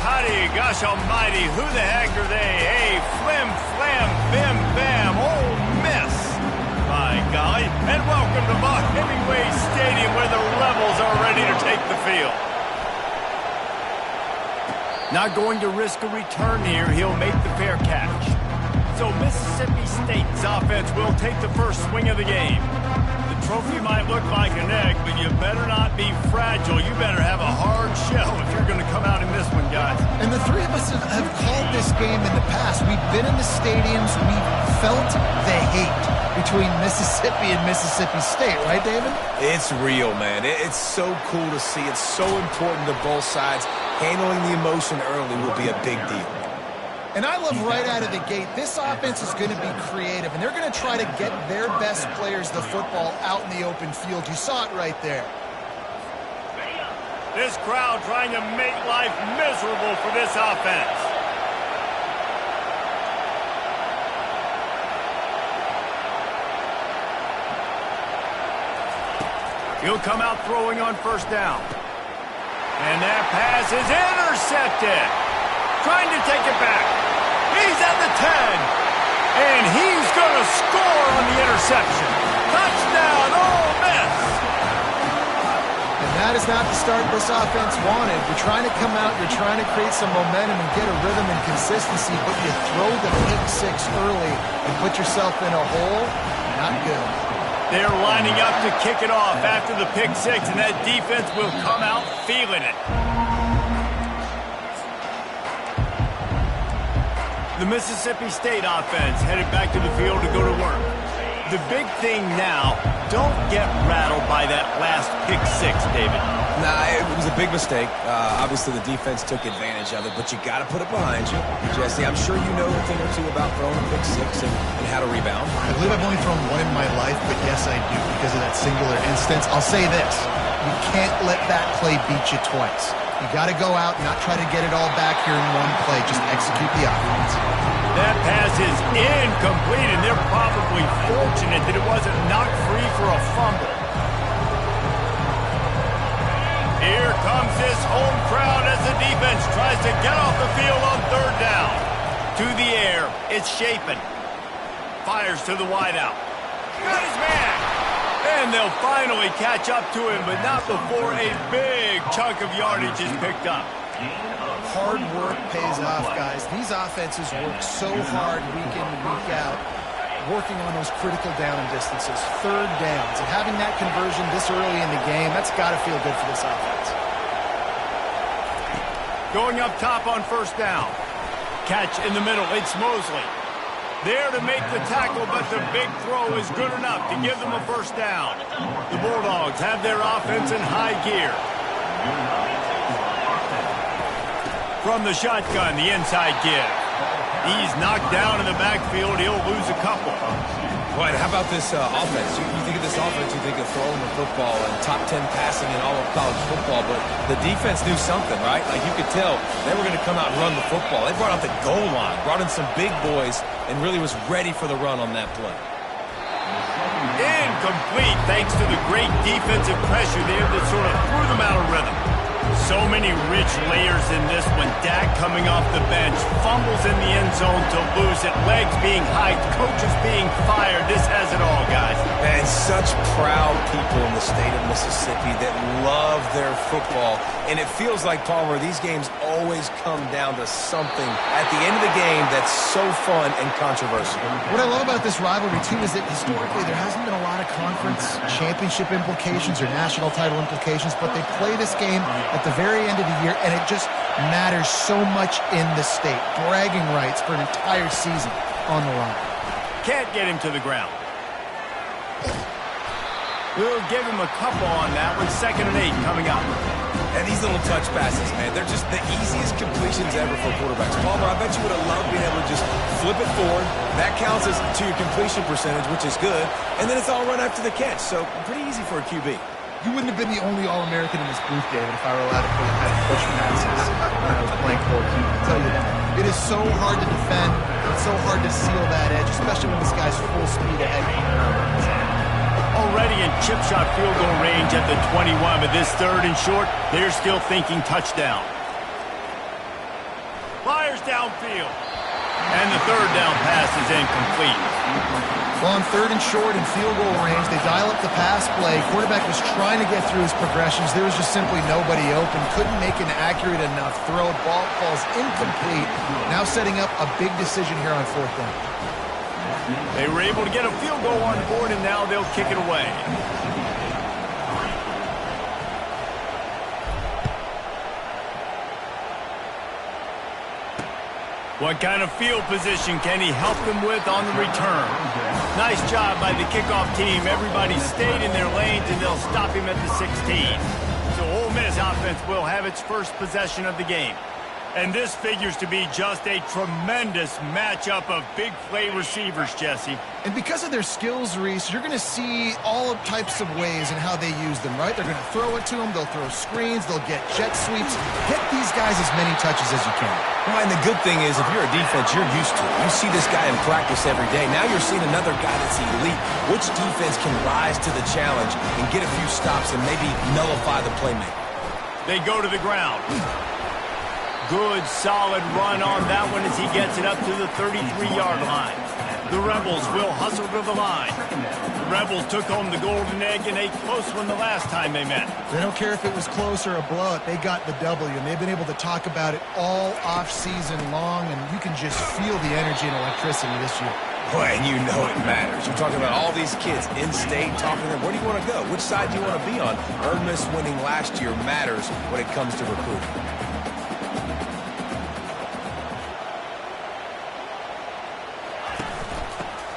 Howdy, gosh almighty, who the heck are they? Hey, flim, flam, bim, bam, Ole Miss. My golly, and welcome to Buck Hemingway Stadium where the Rebels are ready to take the field. Not going to risk a return here. He'll make the fair catch. So Mississippi State's offense will take the first swing of the game. The trophy might look like an egg, but you better not be fragile. You better have a hard shell if you're going to come out in this one, guys. And the three of us have called this game in the past. We've been in the stadiums. We've felt the hate between Mississippi and Mississippi State, right, David? It's real, man. It's so cool to see. It's so important to both sides. Handling the emotion early will be a big deal. And I love right out of the gate, this offense is going to be creative, and they're going to try to get their best players the football out in the open field. You saw it right there. This crowd trying to make life miserable for this offense. He'll come out throwing on first down. And that pass is intercepted. Trying to take it back. He's at the 10. And he's going to score on the interception. Touchdown, Ole Miss. And that is not the start this offense wanted. You're trying to come out, you're trying to create some momentum and get a rhythm and consistency, but you throw the pick six early and put yourself in a hole. Not good. They're lining up to kick it off after the pick six, and that defense will come out feeling it. The Mississippi State offense headed back to the field to go to work. The big thing now, don't get rattled by that last pick six, David. Nah, it was a big mistake. Obviously, the defense took advantage of it, but you got to put it behind you. Jesse, I'm sure you know a thing or two about throwing a pick six and how to rebound. I believe I've only thrown one in my life, but yes, I do because of that singular instance. I'll say this. You can't let that play beat you twice. You got to go out and not try to get it all back here in one play. Just execute the offense. That pass is incomplete, and they're probably fortunate that it wasn't knocked free for a fumble. Here comes this home crowd as the defense tries to get off the field on third down. To the air, it's Shapen. Fires to the wideout. Got his man. And they'll finally catch up to him, but not before a big chunk of yardage is picked up. Hard work pays off, guys. These offenses work so hard week in and week out, working on those critical down and distances, third downs, and having that conversion this early in the game, that's got to feel good for this offense. Going up top on first down. Catch in the middle, it's Mosley. There to make the tackle, but the big throw is good enough to give them a first down. The Bulldogs have their offense in high gear. From the shotgun, the inside give. He's knocked down in the backfield. He'll lose a couple. But how about this offense? You think of this offense, you think of throwing the football and top 10 passing in all of college football, but the defense knew something, right? Like you could tell they were going to come out and run the football. They brought out the goal line, brought in some big boys, and really was ready for the run on that play. Incomplete thanks to the great defensive pressure there that sort of threw them out of rhythm. So many rich layers in this one. Dak coming off the bench, fumbles in the end zone to lose it, legs being hiked, coaches being fired. This has it all, guys. And such proud people in the state of Mississippi that love their football. And it feels like, Palmer, these games always come down to something at the end of the game that's so fun and controversial. What I love about this rivalry, too, is that historically there hasn't been a lot of conference championship implications or national title implications, but they play this game at the very end of the year, and it just matters so much in the state. Bragging rights for an entire season on the line. Can't get him to the ground. We'll give him a couple on that with 2nd and 8 coming up. And these little touch passes, man, they're just the easiest completions ever for quarterbacks. Palmer, I bet you would have loved being able to just flip it forward. That counts as to your completion percentage, which is good. And then it's all run after the catch. So pretty easy for a QB. You wouldn't have been the only All-American in this booth, David, if I were allowed to put head push passes when I was playing quarterback. I'll tell you that. It is so hard to defend. It's so hard to seal that edge, especially when this guy's full speed ahead. Already in chip shot field goal range at the 21, but this 3rd and short, they're still thinking touchdown. downfield. And the third down pass is incomplete. Well, on 3rd and short in field goal range, they dial up the pass play. Quarterback was trying to get through his progressions. There was just simply nobody open. Couldn't make an accurate enough throw. Ball falls incomplete. Now setting up a big decision here on 4th down. They were able to get a field goal on board, and now they'll kick it away. What kind of field position can he help them with on the return? Nice job by the kickoff team. Everybody stayed in their lanes, and they'll stop him at the 16. So Ole Miss offense will have its first possession of the game. And this figures to be just a tremendous matchup of big play receivers, Jesse. And because of their skills, Reese, you're going to see all types of ways in how they use them, right? They're going to throw it to them. They'll throw screens. They'll get jet sweeps. Get these guys as many touches as you can. Well, and the good thing is, if you're a defense, you're used to it. You see this guy in practice every day. Now you're seeing another guy that's elite. Which defense can rise to the challenge and get a few stops and maybe nullify the playmaker? They go to the ground. Good, solid run on that one as he gets it up to the 33-yard line. The Rebels will hustle to the line. The Rebels took home the golden egg in a close one the last time they met. They don't care if it was close or a blowout. They got the W, and they've been able to talk about it all off-season long, and you can just feel the energy and electricity this year. Boy, and you know it matters. You're talking about all these kids in-state, talking to them. Where do you want to go? Which side do you want to be on? Ole Miss winning last year matters when it comes to recruiting.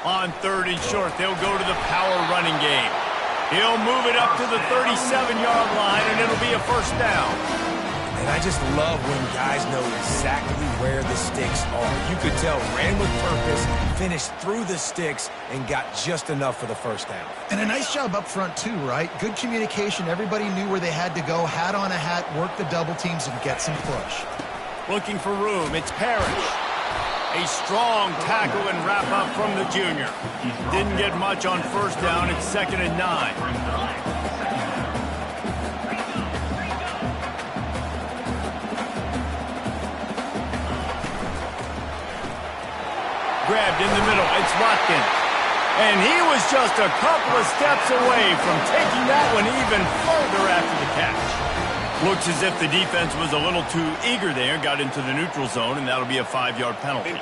On 3rd and short, they'll go to the power running game. He'll move it up to the 37-yard line, and it'll be a first down. And I just love when guys know exactly where the sticks are. You could tell, ran with purpose, finished through the sticks, and got just enough for the first down. And a nice job up front, too, right? Good communication. Everybody knew where they had to go. Hat on a hat, work the double teams, and get some push. Looking for room. It's Parrish. A strong tackle and wrap up from the junior. Didn't get much on first down. It's 2nd and 9. Grabbed in the middle. It's Watkins. And he was just a couple of steps away from taking that one even further after the catch. Looks as if the defense was a little too eager there, got into the neutral zone, and that'll be a 5-yard penalty.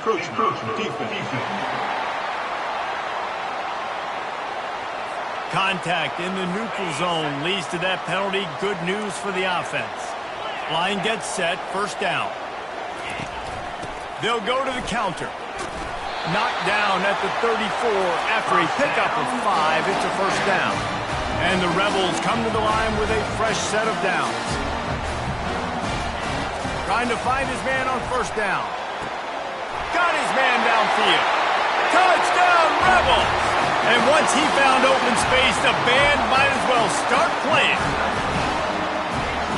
Contact in the neutral zone leads to that penalty. Good news for the offense. Line gets set, first down. They'll go to the counter. Knocked down at the 34 after a pickup of 5. It's a first down. And the Rebels come to the line with a fresh set of downs. Trying to find his man on first down. Got his man downfield. Touchdown, Rebels! And once he found open space, the band might as well start playing.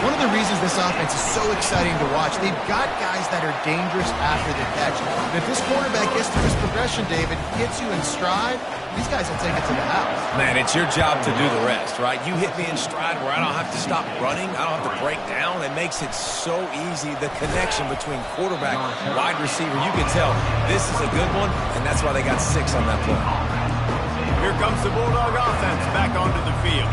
One of the reasons this offense is so exciting to watch, they've got guys that are dangerous after the catch. And if this quarterback gets through his progression, David, gets you in stride, these guys will take it to the house. Man, it's your job to do the rest, right? You hit me in stride where I don't have to stop running. I don't have to break down. It makes it so easy, the connection between quarterback and wide receiver. You can tell this is a good one, and that's why they got 6 on that play. Here comes the Bulldog offense back onto the field.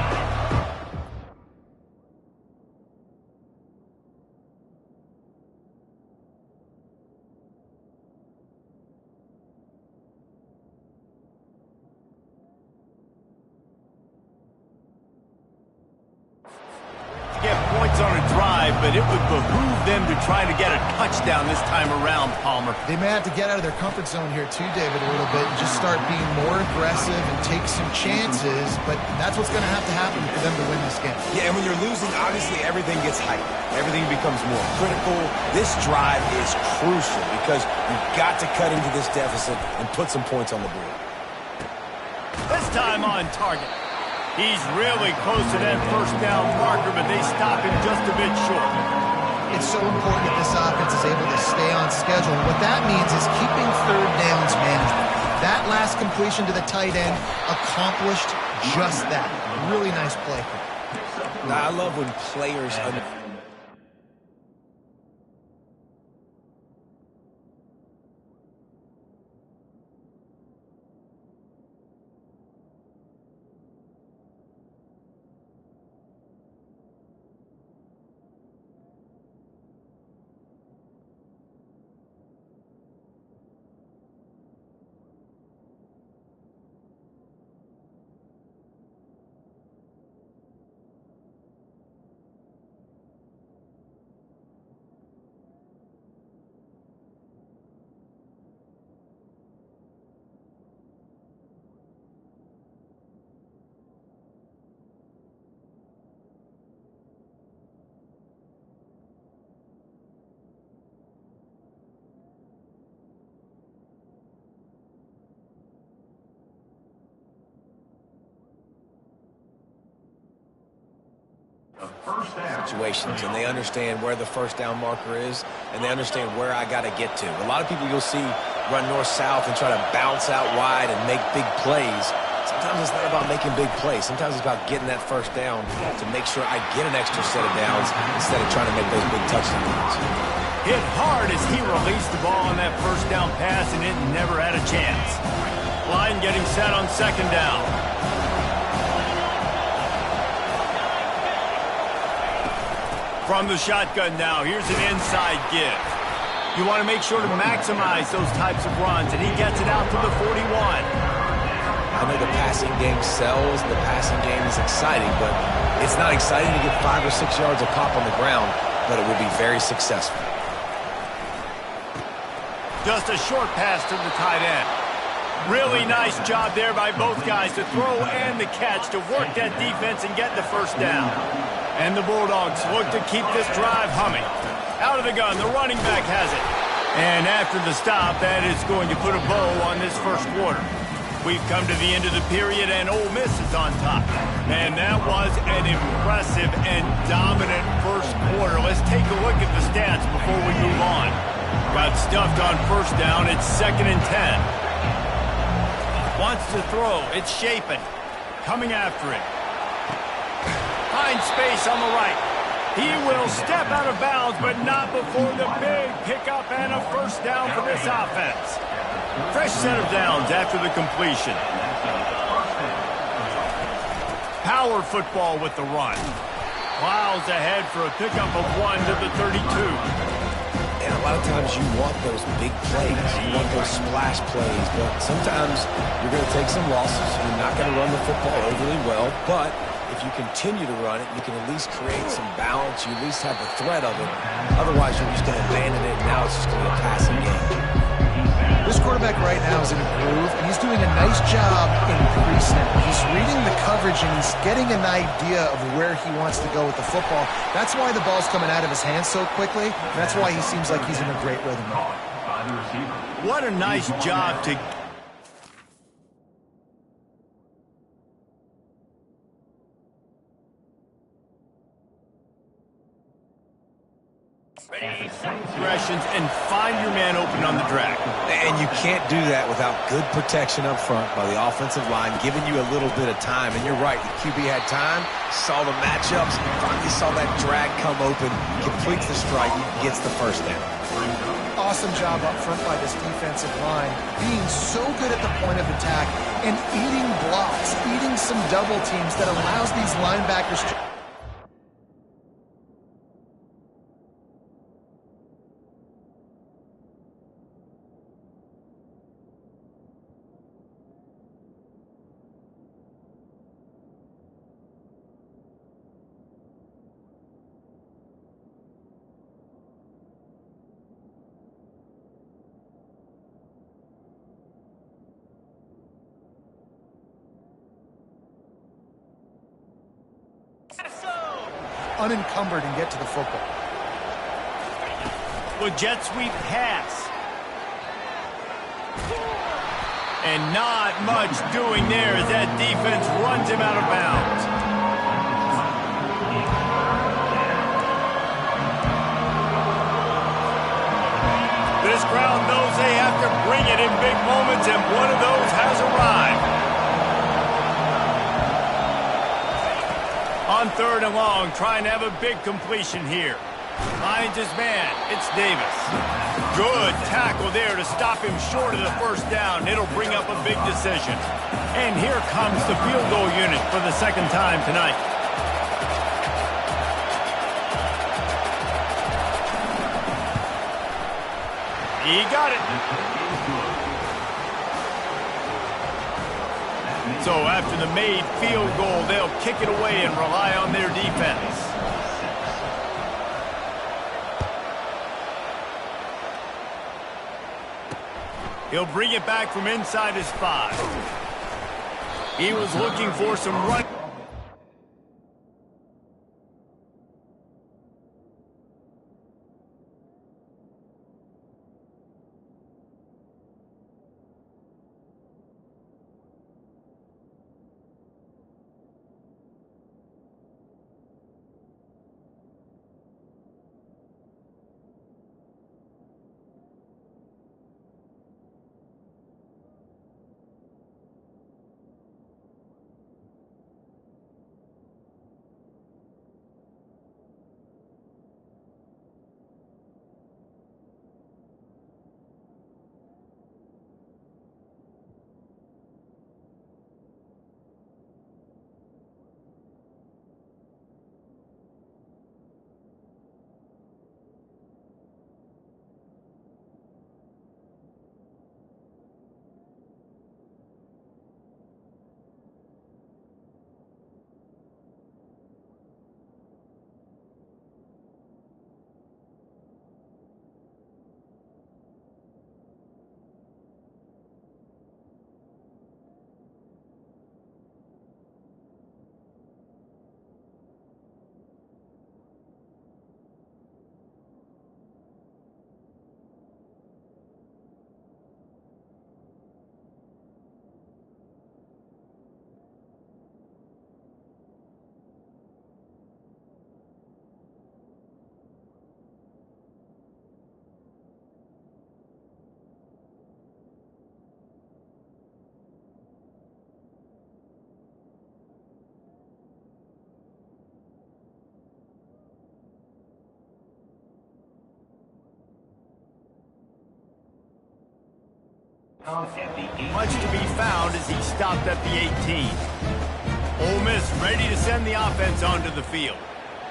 Get points on a drive, but it would behoove them to try to get a touchdown this time around, Palmer. They may have to get out of their comfort zone here too, David, a little bit and just start being more aggressive and take some chances, but that's what's going to happen for them to win this game. Yeah, and when you're losing, obviously everything gets heightened. Everything becomes more critical. This drive is crucial because you've got to cut into this deficit and put some points on the board. This time on target. He's really close to that first down marker, but they stop him just a bit short. It's so important that this offense is able to stay on schedule. And what that means is keeping third downs management. That last completion to the tight end accomplished just that. Really nice play. Now, I love when players situations, and they understand where the first down marker is, and they understand where I got to get to. A lot of people you'll see run north-south and try to bounce out wide and make big plays. Sometimes it's not about making big plays. Sometimes it's about getting that first down to make sure I get an extra set of downs instead of trying to make those big touchdowns. Hit hard as he released the ball on that first down pass, and it never had a chance. Line getting set on second down. From the shotgun now, here's an inside give. You want to make sure to maximize those types of runs, and he gets it out to the 41. I know the passing game sells, the passing game is exciting, but it's not exciting to get 5 or 6 yards a pop on the ground, but it will be very successful. Just a short pass to the tight end. Really nice job there by both guys to throw and the catch to work that defense and get the first down. And the Bulldogs look to keep this drive humming. Out of the gun, the running back has it. And after the stop, that is going to put a bow on this first quarter. We've come to the end of the period, and Ole Miss is on top. And that was an impressive and dominant first quarter. Let's take a look at the stats before we move on. Got stuffed on first down. It's 2nd and 10. Wants to throw. It's Shapen. Coming after it. Finds space on the right. He will step out of bounds, but not before the big pickup and a first down for this offense. Fresh set of downs after the completion. Power football with the run. Plows ahead for a pickup of 1 to the 32. And a lot of times you want those big plays. You want those splash plays, but sometimes you're going to take some losses. You're not going to run the football overly well, but if you continue to run it, you can at least create some balance. You at least have the threat of it. Otherwise, you're just going to abandon it, and now it's just going to be a passing game. This quarterback right now is in a groove, and he's doing a nice job in pre-snap. He's reading the coverage, and he's getting an idea of where he wants to go with the football. That's why the ball's coming out of his hands so quickly. That's why he seems like he's in a great rhythm. What a nice job to... Progressions and find your man open on the drag. And you can't do that without good protection up front by the offensive line, giving you a little bit of time. And you're right, the QB had time, saw the matchups, finally saw that drag come open, completes the strike, gets the first down. Awesome job up front by this defensive line, being so good at the point of attack and eating blocks, eating some double teams that allows these linebackers to... unencumbered and get to the football. With jet sweep pass. And not much doing there as that defense runs him out of bounds. This crowd knows they have to bring it in big moments, and one of those has arrived. On 3rd and long, trying to have a big completion here. Finds his man. It's Davis. Good tackle there to stop him short of the first down. It'll bring up a big decision. And here comes the field goal unit for the 2nd time tonight. He got it. So after the made field goal, they'll kick it away and rely on their defense. He'll bring it back from inside his 5. He was looking for some run. Much to be found as he stopped at the 18. Ole Miss ready to send the offense onto the field.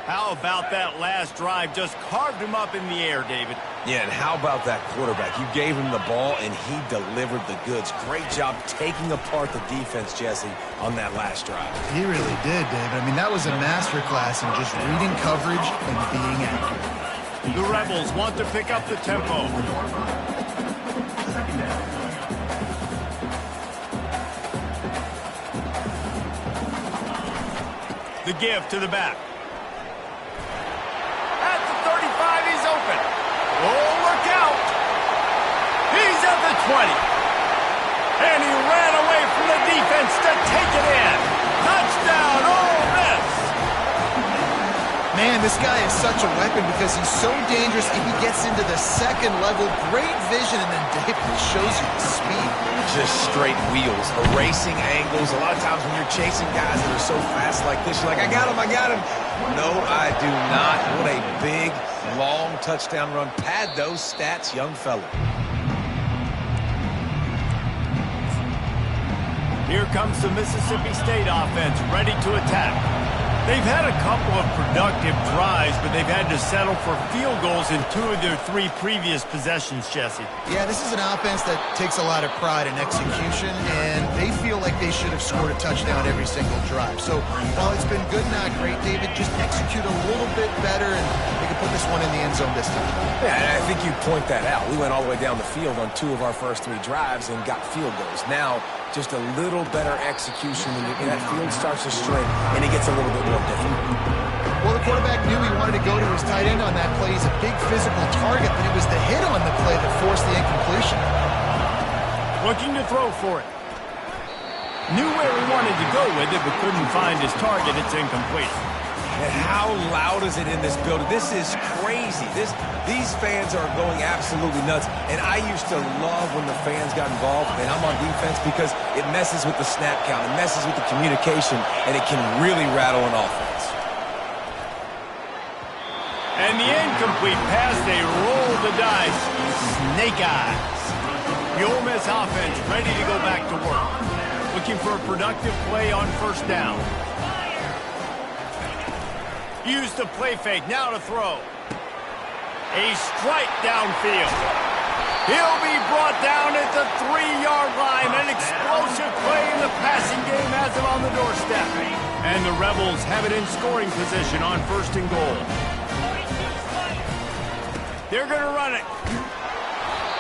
How about that last drive? Just carved him up in the air, David. Yeah, and how about that quarterback? You gave him the ball, and he delivered the goods. Great job taking apart the defense, Jesse, on that last drive. He really did, David. I mean, that was a masterclass in just reading coverage and being accurate. The Rebels want to pick up the tempo. The give to the back. At the 35, he's open. Oh, look out. He's at the 20. And he ran away from the defense to take it in. Touchdown, Ole Miss. Man, this guy is such a weapon because he's so dangerous and he gets into the second level. Great vision, and then David shows you the speed. Just straight wheels, erasing angles. A lot of times when you're chasing guys that are so fast like this, you're like, I got him, I got him. No, I do not. What a big, long touchdown run. Pad those stats, young fella. Here comes the Mississippi State offense, ready to attack. They've had a couple of productive drives, but they've had to settle for field goals in 2 of their 3 previous possessions, Jesse. Yeah, this is an offense that takes a lot of pride in execution, and they feel like they should have scored a touchdown every single drive. So while it's been good, not great, David, just execute a little bit better, and they can put this one in the end zone this time. Yeah, and I think you point that out. We went all the way down the field on 2 of our first 3 drives and got field goals. Now, just a little better execution when that field starts to string, and it gets a little bit more difficult. Well, the quarterback knew he wanted to go to his tight end on that play. He's a big physical target, but it was the hit on the play that forced the incompletion. Looking to throw for it. Knew where he wanted to go with it, but couldn't find his target. It's incomplete. And how loud is it in this building? This is crazy. These fans are going absolutely nuts. And I used to love when the fans got involved, and I'm on defense, because it messes with the snap count. It messes with the communication, and it can really rattle an offense. And the incomplete pass, they roll the dice. Snake eyes. The Ole Miss offense ready to go back to work. Looking for a productive play on first down. Use the play fake, now to throw. A strike downfield. He'll be brought down at the 3-yard line. An explosive play in the passing game has him on the doorstep. And the Rebels have it in scoring position on first and goal. They're going to run it.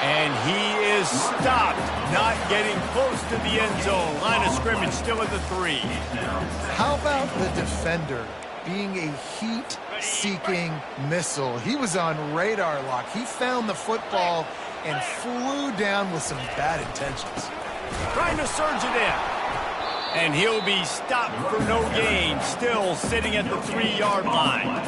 And he is stopped, not getting close to the end zone. Line of scrimmage still at the 3. How about the defender being a heat-seeking missile? He was on radar lock. He found the football and flew down with some bad intentions. Trying to surge it in. And he'll be stopped for no gain, still sitting at the 3-yard line.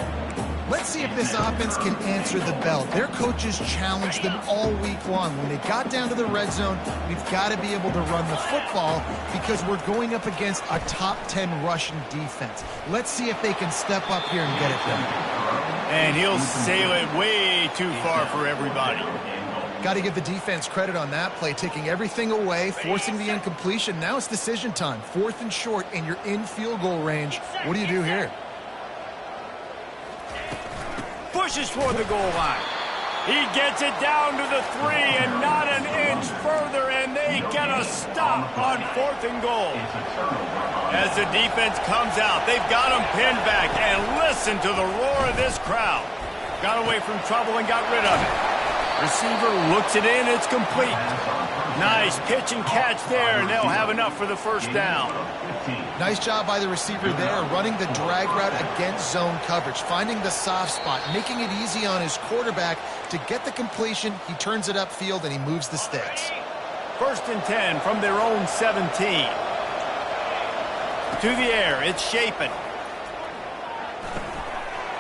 Let's see if this offense can answer the bell. Their coaches challenged them all week long. When they got down to the red zone, we've got to be able to run the football because we're going up against a top 10 rushing defense. Let's see if they can step up here and get it done. And he'll sail it way too far for everybody. Got to give the defense credit on that play, taking everything away, forcing the incompletion. Now it's decision time. 4th and short, and you're in field goal range. What do you do here? Pushes toward the goal line. He gets it down to the 3 and not an inch further, and they get a stop on 4th and goal. As the defense comes out, they've got him pinned back, and listen to the roar of this crowd. Got away from trouble and got rid of it. Receiver looks it in, it's complete. Nice pitch and catch there, and they'll have enough for the first down. Nice job by the receiver there, running the drag route against zone coverage, finding the soft spot, making it easy on his quarterback to get the completion. He turns it upfield, and he moves the sticks. 1st and 10 from their own 17. To the air, it's Shapen.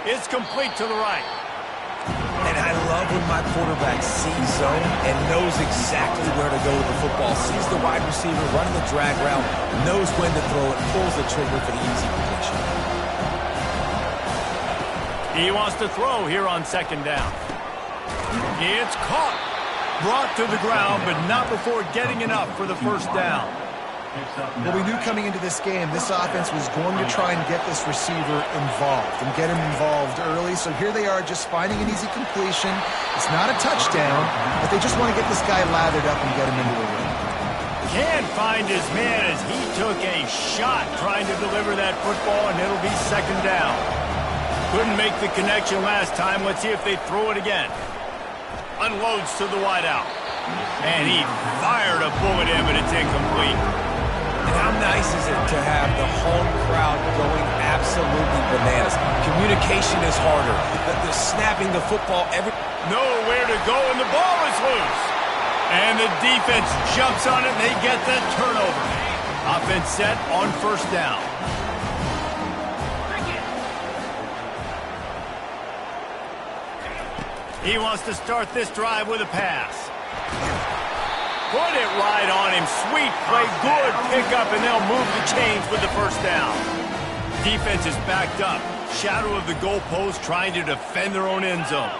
It's complete to the right. And I love when my quarterback sees zone and knows exactly where to go with the football. Sees the wide receiver running the drag route, knows when to throw it, pulls the trigger for the easy completion. He wants to throw here on 2nd down. It's caught. Brought to the ground, but not before getting enough for the first down. Well, we knew coming into this game, this offense was going to try and get this receiver involved and get him involved early. So here they are just finding an easy completion. It's not a touchdown, but they just want to get this guy lathered up and get him into the ring. Can't find his man as he took a shot trying to deliver that football, and it'll be second down. Couldn't make the connection last time. Let's see if they throw it again. Unloads to the wideout. And he fired a bullet in, but it's incomplete. And how nice is it to have the home crowd going absolutely bananas? Communication is harder. The snapping the football, nowhere to go, and the ball is loose. And the defense jumps on it, and they get the turnover. Offense set on first down. He wants to start this drive with a pass. Put it right on him. Sweet play, good pickup, and they'll move the chains with the first down. Defense is backed up. Shadow of the goalpost trying to defend their own end zone.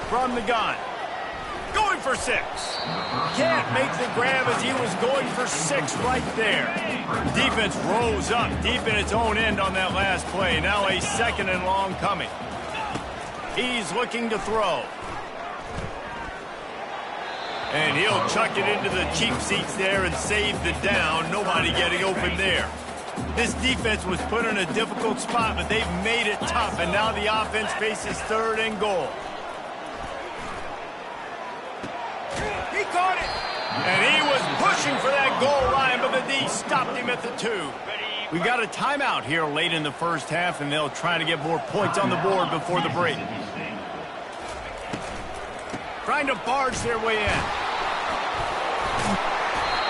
From the gun. Going for 6. Can't make the grab as he was going for 6 right there. Defense rose up deep in its own end on that last play. Now a second and long coming. He's looking to throw. And he'll chuck it into the cheap seats there and save the down. Nobody getting open there. This defense was put in a difficult spot, but they've made it tough. And now the offense faces third and goal. He caught it. And he was pushing for that goal line, but the D stopped him at the 2. We got a timeout here late in the first half, and they'll try to get more points on the board before the break. Trying to barge their way in.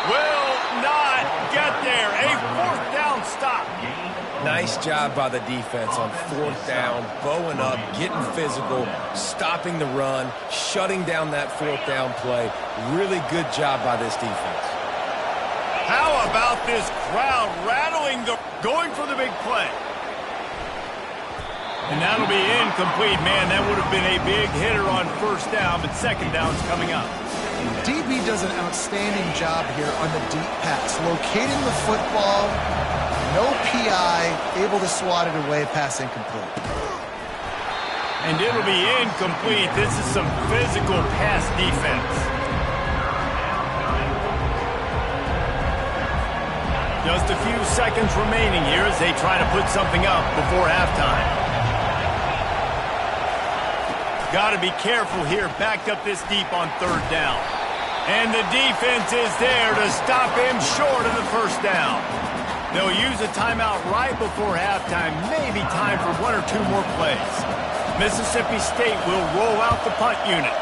Will not get there. A fourth down stop. Nice job by the defense on fourth down, bowing up, getting physical, stopping the run, shutting down that fourth down play. Really good job by this defense. How about this crowd rattling, going for the big play? And that'll be incomplete. Man, that would have been a big hitter on first down, but second down's coming up. DB does an outstanding job here on the deep pass. Locating the football, no PI, able to swat it away, pass incomplete. And it'll be incomplete. This is some physical pass defense. Just a few seconds remaining here as they try to put something up before halftime. Got to be careful here, backed up this deep on third down. And the defense is there to stop him short of the first down. They'll use a timeout right before halftime, maybe time for 1 or 2 more plays. Mississippi State will roll out the punt unit.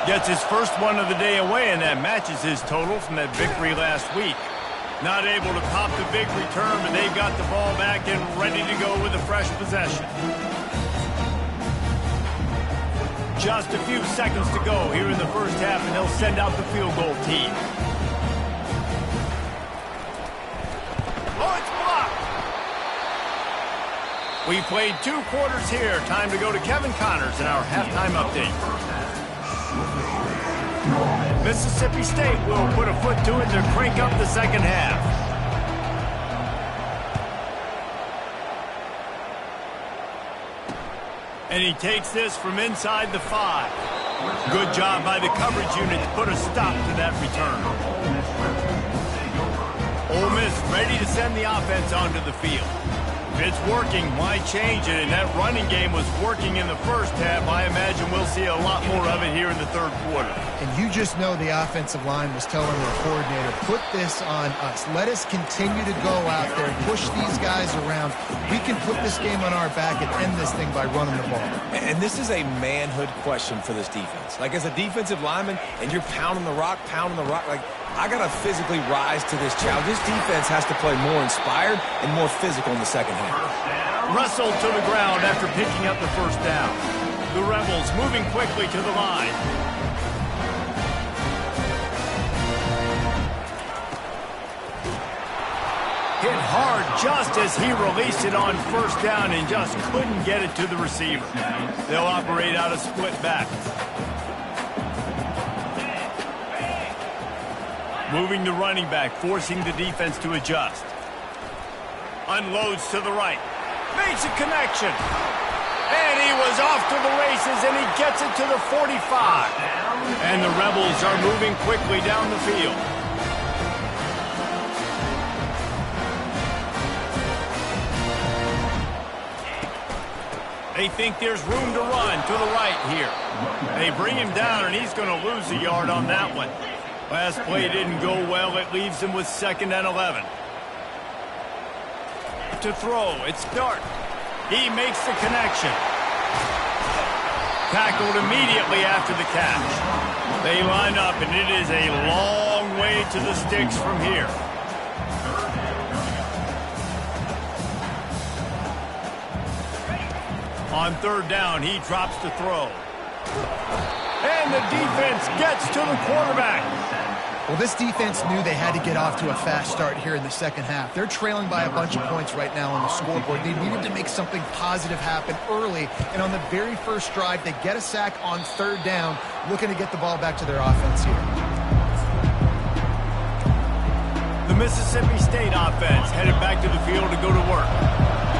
Gets his first one of the day away, and that matches his total from that victory last week. Not able to pop the big return, but they've got the ball back and ready to go with a fresh possession. Just a few seconds to go here in the first half, and they'll send out the field goal team. Oh, it's blocked! We played 2 quarters here. Time to go to Kevin Connors in our halftime update. Mississippi State will put a foot to it to crank up the second half. And he takes this from inside the 5. Good job by the coverage unit to put a stop to that return. Ole Miss ready to send the offense onto the field. If it's working, why change it? And that running game was working in the first half. I imagine we'll see a lot more of it here in the third quarter. And you just know the offensive line was telling their coordinator, put this on us. Let us continue to go out there, push these guys around. We can put this game on our back and end this thing by running the ball. And this is a manhood question for this defense. Like, as a defensive lineman, and you're pounding the rock, like, I got to physically rise to this challenge. This defense has to play more inspired and more physical in the second half. Wrestled to the ground after picking up the first down. The Rebels moving quickly to the line. Hit hard just as he released it on first down and just couldn't get it to the receiver. They'll operate out of split back. Moving the running back, forcing the defense to adjust. Unloads to the right. Makes a connection. And he was off to the races, and he gets it to the 45. And the Rebels are moving quickly down the field. They think there's room to run to the right here. They bring him down, and he's going to lose a yard on that one. Last play didn't go well. It leaves him with 2nd and 11. To throw, it's Dart. He makes the connection. Tackled immediately after the catch. They line up, and it is a long way to the sticks from here. On 3rd down, he drops to throw. And the defense gets to the quarterback. Well, this defense knew they had to get off to a fast start here in the second half. They're trailing by a bunch of points right now on the scoreboard. They needed to make something positive happen early, and on the very first drive, they get a sack on 3rd down, looking to get the ball back to their offense here. The Mississippi State offense headed back to the field to go to work.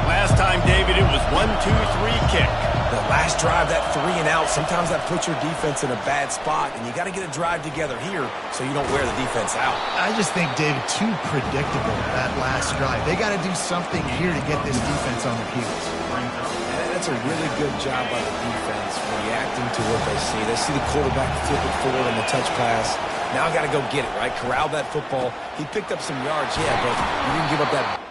Last time, David, it was 1-2-3 kick. The last drive, that 3 and out, sometimes that puts your defense in a bad spot, and you got to get a drive together here so you don't wear the defense out. I just think, David, too predictable, that last drive. They got to do something here to get this defense on their heels. And that's a really good job by the defense, reacting to what they see. They see the quarterback flip it forward on the touch pass. Now I got to go get it, right? Corral that football. He picked up some yards, yeah, but he didn't give up that.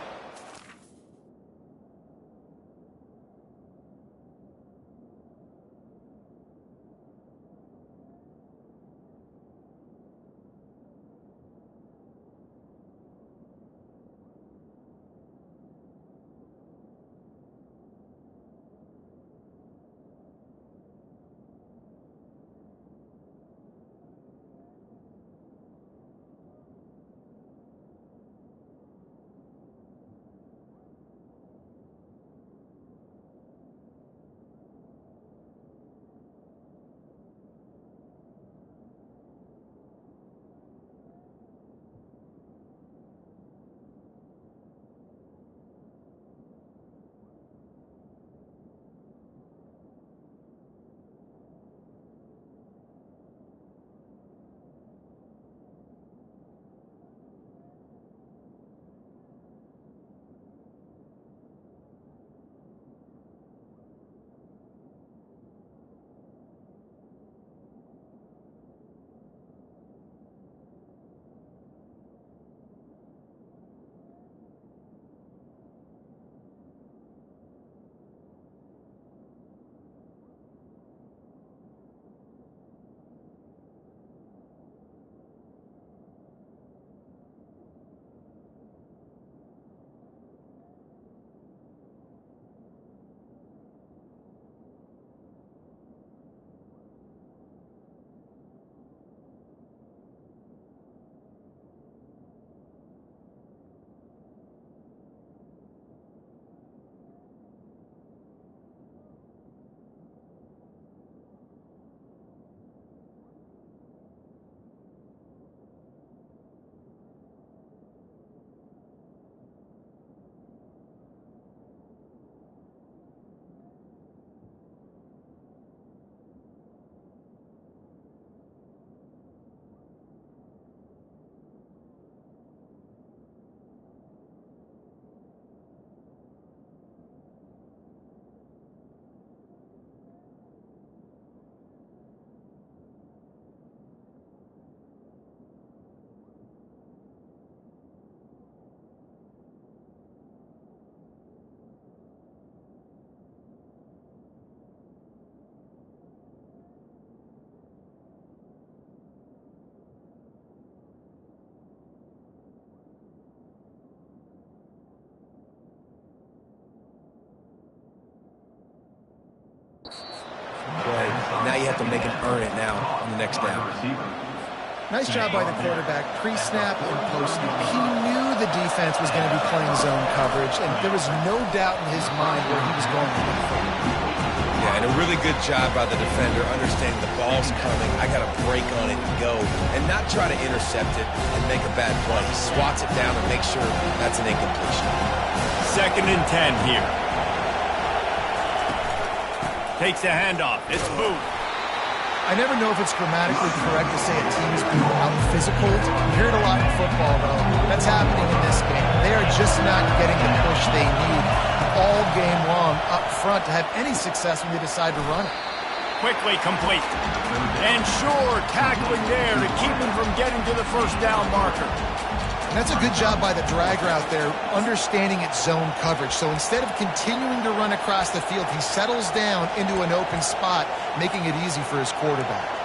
Now you have to make him earn it now on the next down. Nice job by the quarterback, pre-snap and post-snap. He knew the defense was going to be playing zone coverage, and there was no doubt in his mind where he was going to go. Yeah, Yeah, and a really good job by the defender understanding the ball's coming. I got to break on it and go, and not try to intercept it and make a bad play. He swats it down and makes sure that's an incompletion. 2nd and 10 here. Takes a handoff. It's Booth. I never know if it's grammatically correct to say a team is being out-physical. You hear it a lot in football, though. That's happening in this game. They are just not getting the push they need all game long up front to have any success when they decide to run it. Quickly complete. And sure, tackling there to keep him from getting to the first down marker. And that's a good job by the dragger out there, understanding its zone coverage. So instead of continuing to run across the field, he settles down into an open spot, making it easy for his quarterback.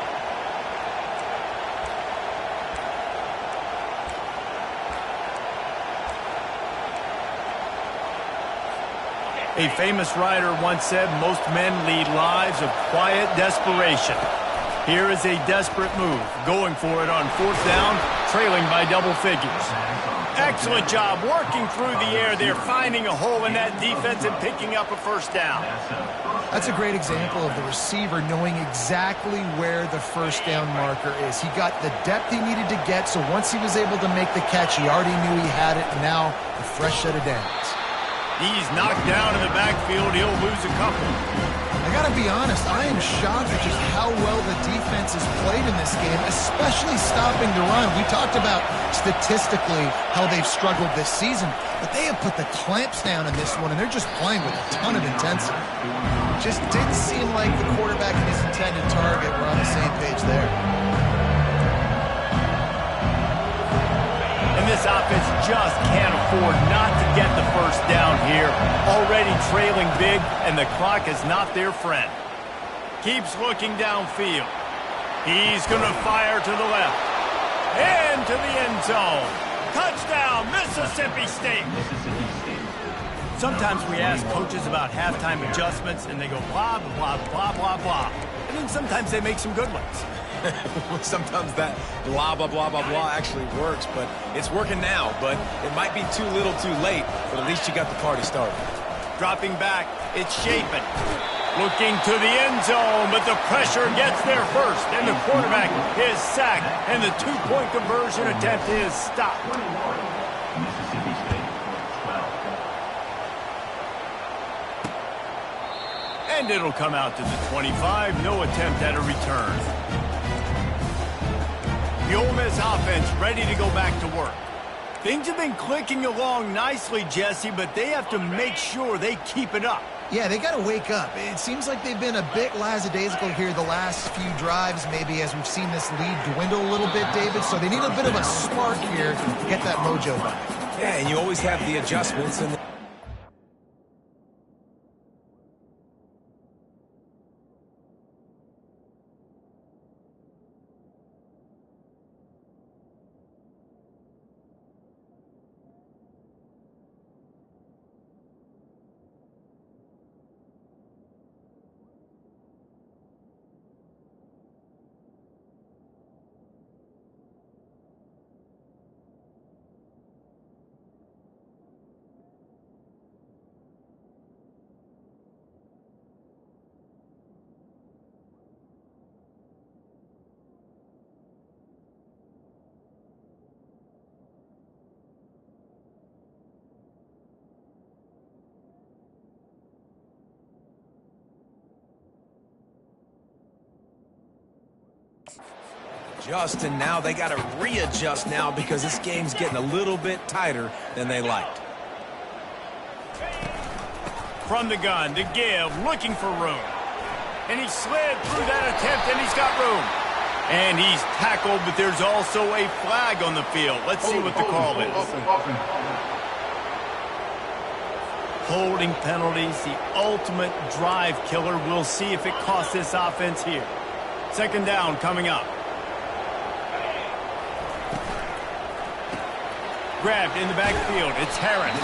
A famous writer once said, most men lead lives of quiet desperation. Here is a desperate move, going for it on 4th down, trailing by double figures. Excellent job working through the air there, finding a hole in that defense and picking up a first down. That's a great example of the receiver knowing exactly where the first down marker is. He got the depth he needed to get, so once he was able to make the catch, he already knew he had it, and now a fresh set of downs. He's knocked down in the backfield. He'll lose a couple. I gotta be honest, I am shocked at just how well the defense has played in this game, especially stopping the run. We talked about statistically how they've struggled this season, but they have put the clamps down in this one, and they're just playing with a ton of intensity. Just didn't seem like the quarterback and his intended target were on the same page there. And this offense just can't afford not to get the first down here. Already trailing big, and the clock is not their friend. Keeps looking downfield. He's going to fire to the left. Into the end zone. Touchdown, Mississippi State. Sometimes we ask coaches about halftime adjustments, and they go blah, blah, blah, blah, blah. And then sometimes they make some good ones. Sometimes that blah, blah, blah, blah, blah actually works, but it's working now. But it might be too little too late, but at least you got the party started. Dropping back, it's Shapen. Looking to the end zone, but the pressure gets there first, and the quarterback is sacked, and the two-point conversion attempt is stopped. And it'll come out to the 25, no attempt at a return. The Ole Miss offense ready to go back to work. Things have been clicking along nicely, Jesse, but they have to make sure they keep it up. Yeah, they got to wake up. It seems like they've been a bit lackadaisical here the last few drives, maybe, as we've seen this lead dwindle a little bit, David. So they need a bit of a spark here to get that mojo back. Yeah, and you always have the adjustments and and now they got to readjust now because this game's getting a little bit tighter than they liked. From the gun to give, looking for room. And he slid through that attempt, and he's got room. And he's tackled, but there's also a flag on the field. Let's see what the call is. Holding penalties, the ultimate drive killer. We'll see if it costs this offense here. 2nd down coming up. Grabbed in the backfield. It's Harris.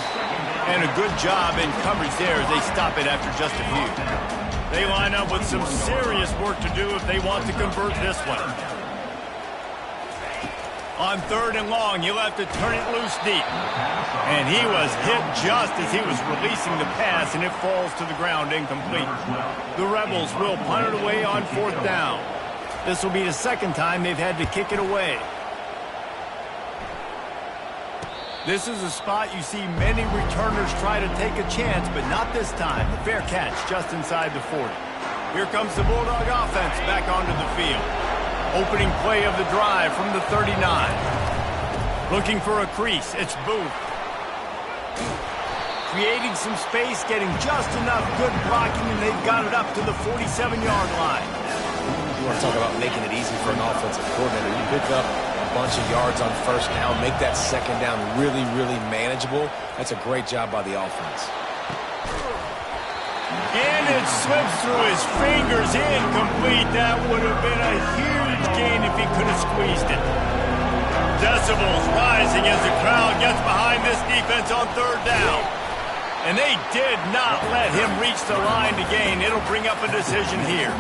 And a good job in coverage there as they stop it after just a few. They line up with some serious work to do if they want to convert this one. On 3rd and long, he'll have to turn it loose deep. And he was hit just as he was releasing the pass, and it falls to the ground incomplete. The Rebels will punt it away on 4th down. This will be the 2nd time they've had to kick it away. This is a spot you see many returners try to take a chance, but not this time. The fair catch just inside the 40. Here comes the Bulldog offense back onto the field. Opening play of the drive from the 39. Looking for a crease, it's Booth. Creating some space, getting just enough good blocking, and they've got it up to the 47-yard line. You want to talk about making it easy for an offensive coordinator. You pick up a bunch of yards on 1st down, make that 2nd down really, really manageable. That's a great job by the offense. And it slips through his fingers, incomplete. That would have been a huge gain if he could have squeezed it. Decibels rising as the crowd gets behind this defense on 3rd down. And they did not let him reach the line to gain. It'll bring up a decision here.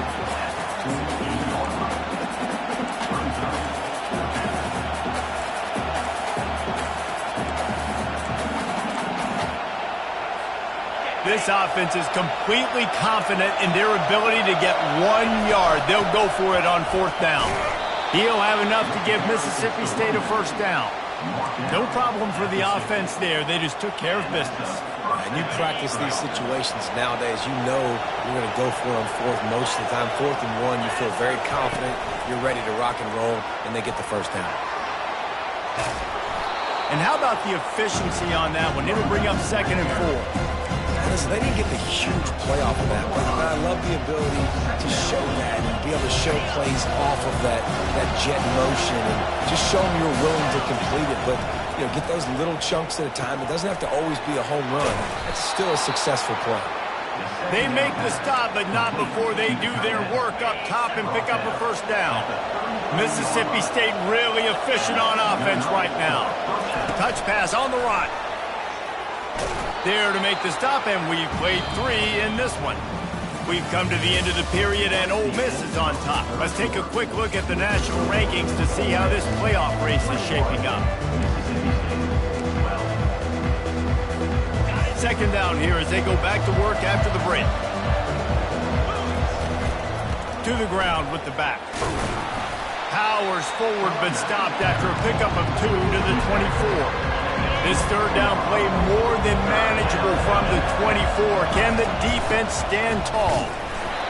This offense is completely confident in their ability to get 1 yard. They'll go for it on 4th down. He'll have enough to give Mississippi State a 1st down. No problem for the offense there. They just took care of business. And you practice these situations nowadays, you know you're going to go for it on 4th most of the time. 4th and 1, you feel very confident, you're ready to rock and roll, and they get the 1st down. And how about the efficiency on that one? It'll bring up 2nd and 4. Listen, they didn't get the huge play off of that, but I love the ability to show that and be able to show plays off of that jet motion and just show them you're willing to complete it. But, you know, get those little chunks at a time. It doesn't have to always be a home run. It's still a successful play. They make the stop, but not before they do their work up top and pick up a 1st down. Mississippi State really efficient on offense right now. Touch pass on the run. There to make the stop, and we've played 3 in this one. We've come to the end of the period, and Ole Miss is on top. Let's take a quick look at the national rankings to see how this playoff race is shaping up. 2nd down here as they go back to work after the break. To the ground with the back. Powers forward, but stopped after a pickup of 2 to the 24. This 3rd down play more than manageable from the 24. Can the defense stand tall?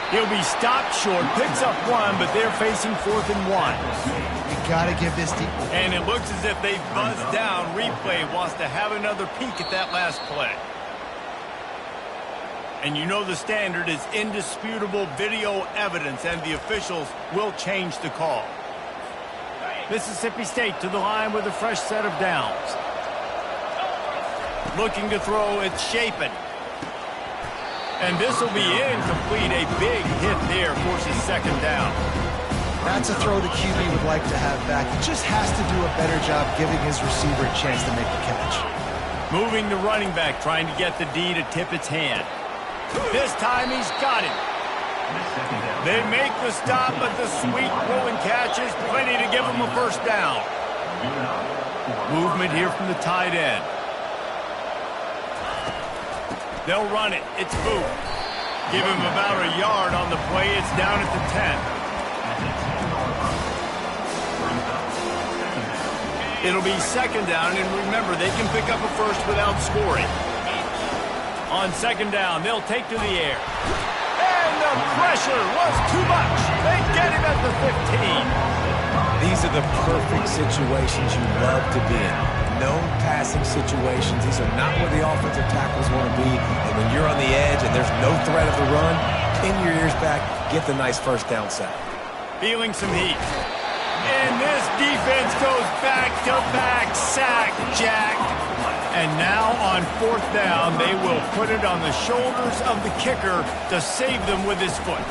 He'll be stopped short, picks up 1, but they're facing 4th and 1. You got to give this defense. And it looks as if they buzzed down. Replay wants to have another peek at that last play. And you know the standard is indisputable video evidence, and the officials will change the call. Mississippi State to the line with a fresh set of downs. Looking to throw, it's Shapen. And this will be incomplete. A big hit there forces 2nd down. That's a throw the QB would like to have back. He just has to do a better job giving his receiver a chance to make the catch. Moving the running back, trying to get the D to tip its hand. This time he's got it. They make the stop, but the sweet rolling catch is plenty to give him a 1st down. Movement here from the tight end. They'll run it. It's Booth. Give him about a yard on the play. It's down at the 10. It'll be 2nd down, and remember, they can pick up a 1st without scoring. On 2nd down, they'll take to the air. And the pressure was too much. They get him at the 15. These are the perfect situations you love to be in. Known passing situations. These are not where the offensive tackles want to be. And when you're on the edge and there's no threat of the run, pin your ears back, get the nice 1st down sack. Feeling some heat. And this defense goes back-to-back sack, Jack. And now on 4th down, they will put it on the shoulders of the kicker to save them with his foot.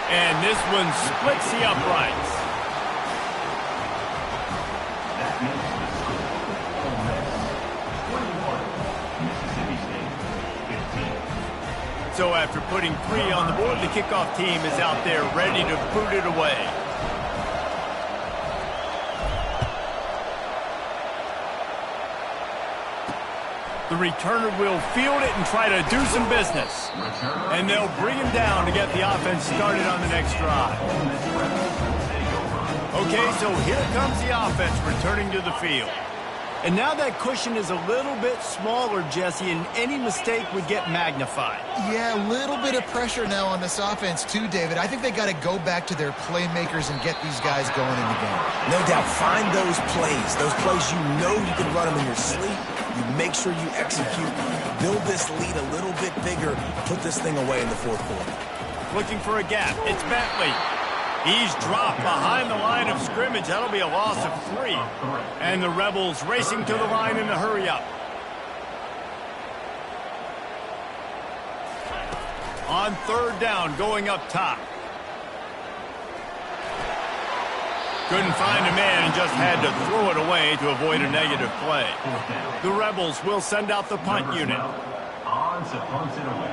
And this one splits the uprights. So after putting 3 on the board, the kickoff team is out there ready to boot it away. The returner will field it and try to do some business. And they'll bring him down to get the offense started on the next drive. Okay, so here comes the offense returning to the field. And now that cushion is a little bit smaller, Jesse, and any mistake would get magnified. Yeah, a little bit of pressure now on this offense too, David. I think they got to go back to their playmakers and get these guys going in the game. No doubt. Find those plays you know you can run them in your sleep. You make sure you execute, build this lead a little bit bigger, put this thing away in the fourth quarter. Looking for a gap. It's Bentley. He's dropped behind the line of scrimmage. That'll be a loss of 3. And the Rebels racing to the line in the hurry-up. On third down, going up top. Couldn't find a man and just had to throw it away to avoid a negative play. The Rebels will send out the punt unit. Punts it away.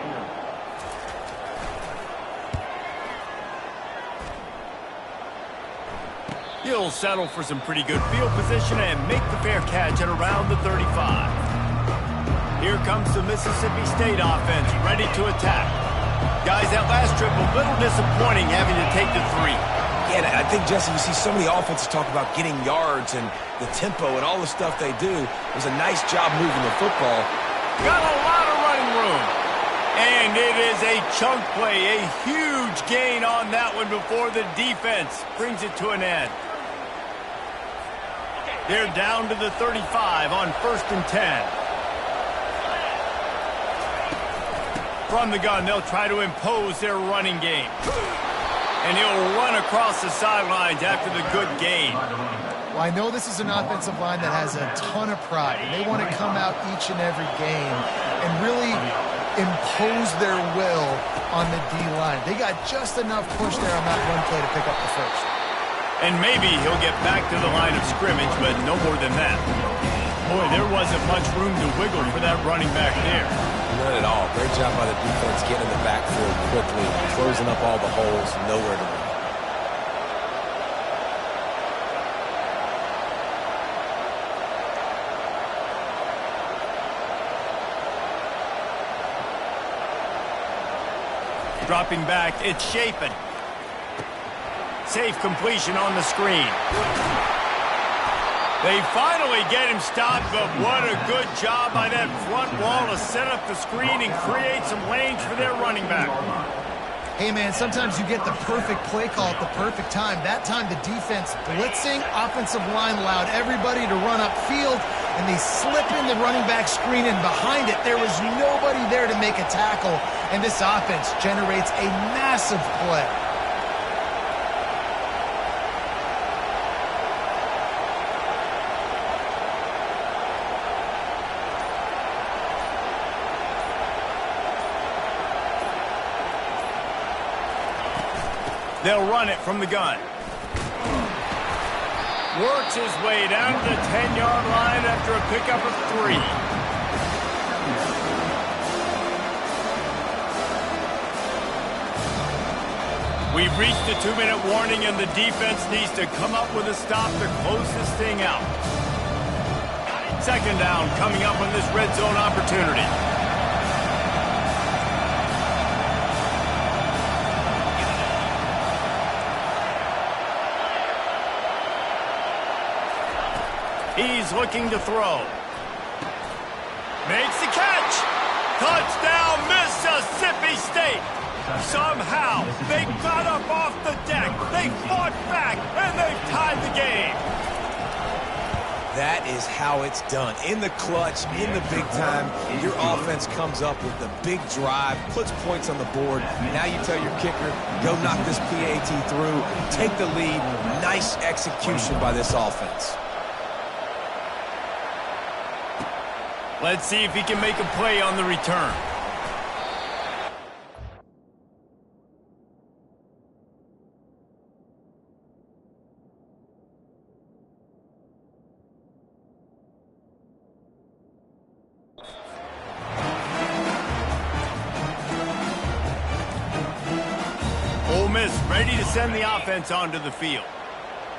He'll settle for some pretty good field position and make the fair catch at around the 35. Here comes the Mississippi State offense, ready to attack. Guys, that last trip a little disappointing having to take the 3. Yeah, I think, Jesse, you see so many offenses talk about getting yards and the tempo and all the stuff they do. It was a nice job moving the football. Got a lot of running room. And it is a chunk play, a huge gain on that one before the defense brings it to an end. They're down to the 35 on 1st and 10. From the gun, they'll try to impose their running game. And he'll run across the sidelines after the good gain. Well, I know this is an offensive line that has a ton of pride, and they want to come out each and every game and really impose their will on the D-line. They got just enough push there on that run play to pick up the first. And maybe he'll get back to the line of scrimmage, but no more than that. Boy, there wasn't much room to wiggle for that running back there. None at all. Great job by the defense getting in the backfield quickly, closing up all the holes, nowhere to run. Dropping back, it's Shapen. Safe completion on the screen. They finally get him stopped, but what a good job by that front wall to set up the screen and create some lanes for their running back. Hey, man, sometimes you get the perfect play call at the perfect time. That time the defense blitzing, offensive line allowed everybody to run upfield, and they slip in the running back screen, and behind it there was nobody there to make a tackle, and this offense generates a massive play. They'll run it from the gun. Works his way down to the 10-yard line after a pickup of 3. We've reached the 2-minute warning, and the defense needs to come up with a stop to close this thing out. 2nd down coming up on this red zone opportunity. He's looking to throw. Makes the catch. Touchdown, Mississippi State. Somehow, they got up off the deck. They fought back, and they've tied the game. That is how it's done. In the clutch, in the big time, your offense comes up with the big drive, puts points on the board. Now you tell your kicker, go knock this PAT through, take the lead. Nice execution by this offense. Let's see if he can make a play on the return. Ole Miss ready to send the offense onto the field.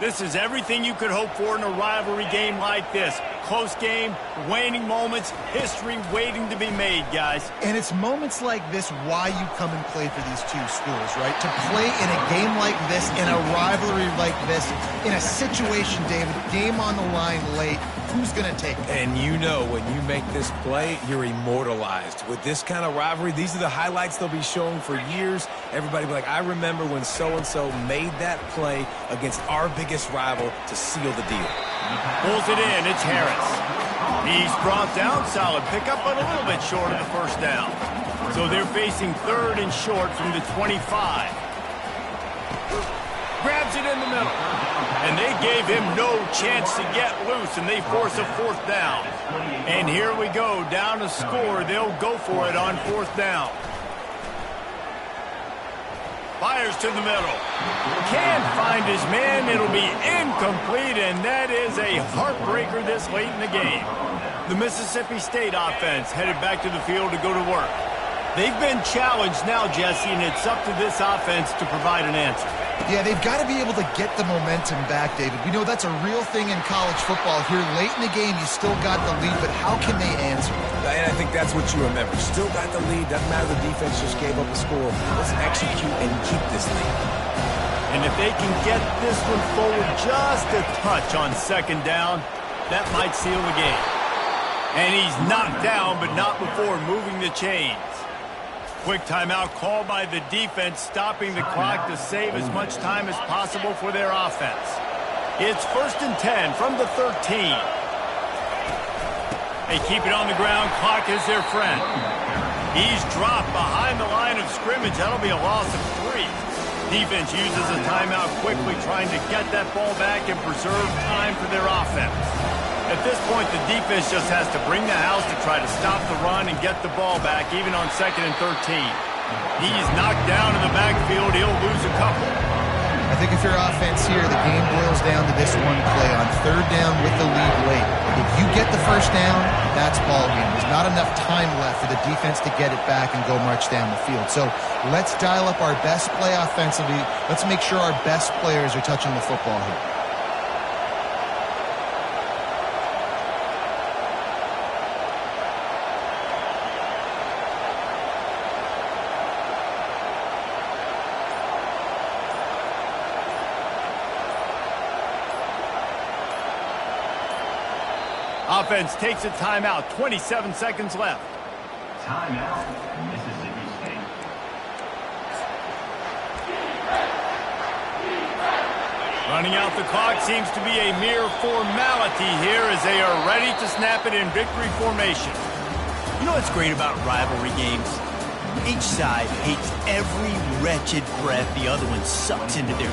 This is everything you could hope for in a rivalry game like this. close game, waning moments, history waiting to be made, guys. And it's moments like this why you come and play for these two schools, right? To play in a game like this, in a rivalry like this, in a situation, David, game on the line late, who's going to take it? And you know when you make this play, you're immortalized. With this kind of rivalry, these are the highlights they'll be showing for years. Everybody will be like, I remember when so-and-so made that play against our biggest rival to seal the deal. Pulls it in. It's Harris. He's brought down. Solid pickup, but a little bit short of the first down. So they're facing third and short from the 25. Grabs it in the middle. And they gave him no chance to get loose, and they force a fourth down. And here we go. Down to score. They'll go for it on fourth down. Fires to the middle. Can't find his man. It'll be incomplete, and that is a heartbreaker this late in the game. The Mississippi State offense headed back to the field to go to work. They've been challenged now, Jesse, and it's up to this offense to provide an answer. Yeah, they've got to be able to get the momentum back, David. We know that's a real thing in college football. Here late in the game, you still got the lead, but how can they answer? And I think that's what you remember. Still got the lead. Doesn't matter the defense just gave up a score. Let's execute and keep this lead. And if they can get this one forward just a touch on second down, that might seal the game. And he's knocked down, but not before moving the chains. Quick timeout called by the defense, stopping the clock to save as much time as possible for their offense. It's 1st and 10 from the 13. They keep it on the ground. Clock is their friend. He's dropped behind the line of scrimmage. That'll be a loss of 3. Defense uses a timeout quickly, trying to get that ball back and preserve time for their offense. At this point, the defense just has to bring the house to try to stop the run and get the ball back, even on 2nd and 13. He's knocked down in the backfield. He'll lose a couple. I think if you're offense here, the game boils down to this one play on 3rd down with the lead late. If you get the first down, that's ball game. There's not enough time left for the defense to get it back and go march down the field. So let's dial up our best play offensively. Let's make sure our best players are touching the football here. Offense takes a timeout. 27 seconds left. Timeout, Mississippi State. Running out the clock seems to be a mere formality here as they are ready to snap it in victory formation. You know what's great about rivalry games? Each side hates every wretched breath the other one sucks into their